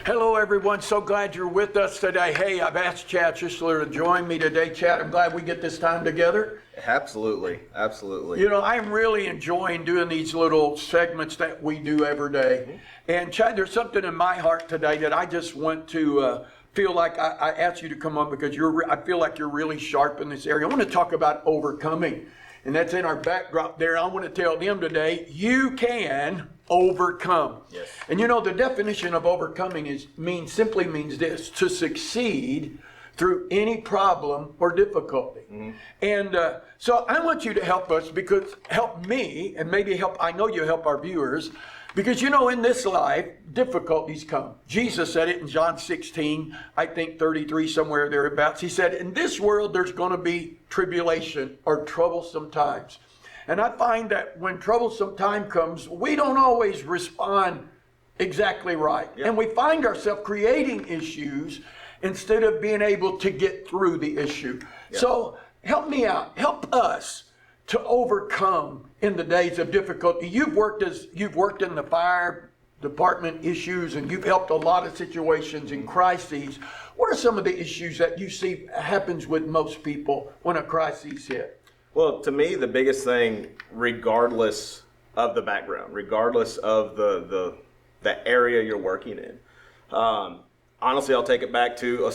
Hello, everyone. So glad you're with us today. Hey, I've asked Chad Schisler to join me today. Chad, I'm glad we get this time together. Absolutely. Absolutely. You know, I'm really enjoying doing these little segments that we do every day. Mm-hmm. And Chad, there's something in my heart today that I just want to feel like I asked you to come on because I feel like you're really sharp in this area. I want to talk about overcoming. And that's in our backdrop there. I want to tell them today, you can overcome. Yes. And you know, the definition of overcoming simply means this: to succeed through any problem or difficulty. Mm-hmm. And so I want you to help us, help me, and maybe I know you help our viewers, because you know, in this life, difficulties come. Jesus said it in John 16, I think 33, somewhere thereabouts. He said, in this world, there's going to be tribulation or troublesome times. And I find that when troublesome time comes, we don't always respond exactly right. Yep. And we find ourselves creating issues instead of being able to get through the issue. Yep. So help me out. Help us to overcome in the days of difficulty. You've worked in the fire department issues, and you've helped a lot of situations in crises. What are some of the issues that you see happens with most people when a crisis hits? Well, to me, the biggest thing, regardless of the background, regardless of the area you're working in, honestly, I'll take it back to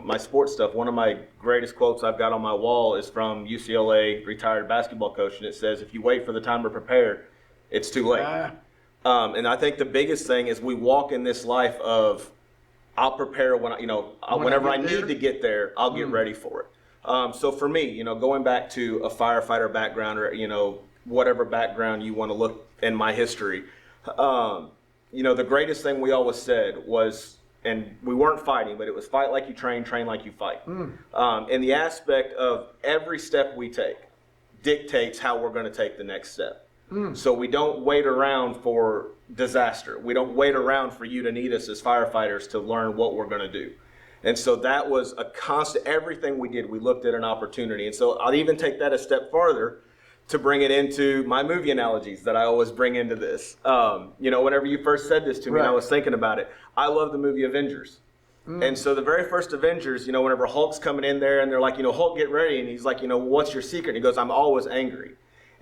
my sports stuff. One of my greatest quotes I've got on my wall is from UCLA retired basketball coach, and it says, "If you wait for the time to prepare, it's too late." And I think the biggest thing is we walk in this life of, I'll prepare whenever I need to get there, I'll get ready for it. So for me, going back to a firefighter background or, whatever background you want to look in my history, the greatest thing we always said was, and we weren't fighting, but it was fight like you train like you fight. And the aspect of every step we take dictates how we're going to take the next step. So we don't wait around for disaster. We don't wait around for you to need us as firefighters to learn what we're going to do. And so that was a constant, everything we did, we looked at an opportunity. And so I'll even take that a step farther to bring it into my movie analogies that I always bring into this. Whenever you first said this to me, right, I was thinking about it. I love the movie Avengers. And so the very first Avengers, whenever Hulk's coming in there and they're like, Hulk, get ready. And he's like, what's your secret? And he goes, I'm always angry.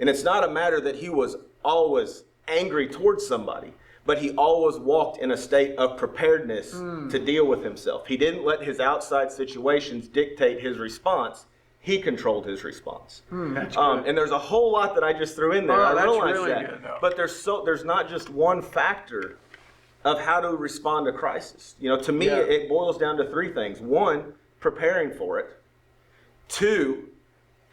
And it's not a matter that he was always angry towards somebody, but he always walked in a state of preparedness to deal with himself. He didn't let his outside situations dictate his response. He controlled his response. That's good. And there's a whole lot that I just threw in there. I realize really that. Good, but there's not just one factor of how to respond to crisis. To me, it boils down to three things. One, preparing for it. Two,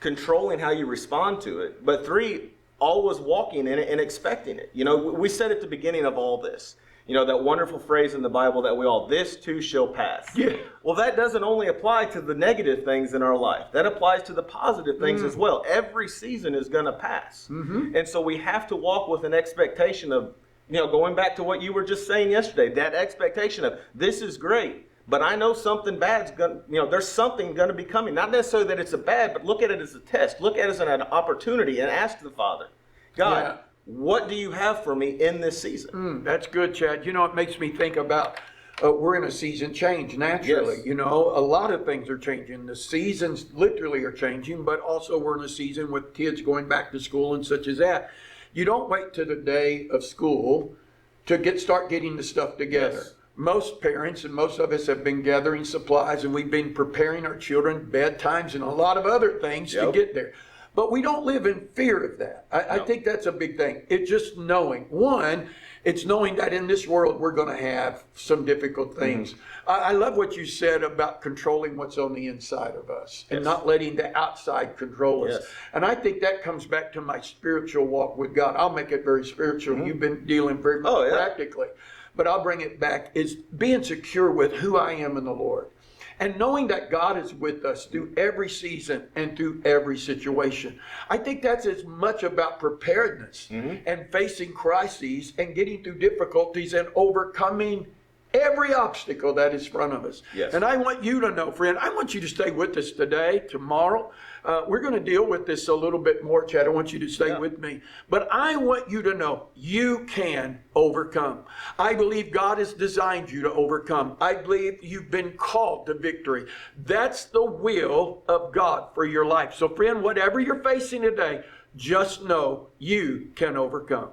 controlling how you respond to it. But three, always walking in it and expecting it. We said at the beginning of all this, that wonderful phrase in the Bible that this too shall pass. Yeah. Well, that doesn't only apply to the negative things in our life. That applies to the positive things as well. Every season is going to pass. And so we have to walk with an expectation of, going back to what you were just saying yesterday, that expectation of, this is great, but I know something bad's going to, there's something going to be coming. Not necessarily that it's a bad, but look at it as a test. Look at it as an opportunity and ask the Father, God, what do you have for me in this season? That's good, Chad. It makes me think about, we're in a season change naturally. Yes. A lot of things are changing. The seasons literally are changing, but also we're in a season with kids going back to school and such as that. You don't wait till the day of school to start getting the stuff together. Yes. Most parents and most of us have been gathering supplies, and we've been preparing our children bedtimes and a lot of other things to get there. But we don't live in fear of that. I think that's a big thing. It's just knowing. One, it's knowing that in this world we're going to have some difficult things. I love what you said about controlling what's on the inside of us and not letting the outside control us. And I think that comes back to my spiritual walk with God. I'll make it very spiritual. You've been dealing very practically. But I'll bring it back, is being secure with who I am in the Lord. And knowing that God is with us through every season and through every situation. I think that's as much about preparedness and facing crises and getting through difficulties and overcoming every obstacle that is in front of us. Yes. And I want you to know, friend, I want you to stay with us today, tomorrow. We're going to deal with this a little bit more, Chad. I want you to stay with me. But I want you to know you can overcome. I believe God has designed you to overcome. I believe you've been called to victory. That's the will of God for your life. So, friend, whatever you're facing today, just know you can overcome.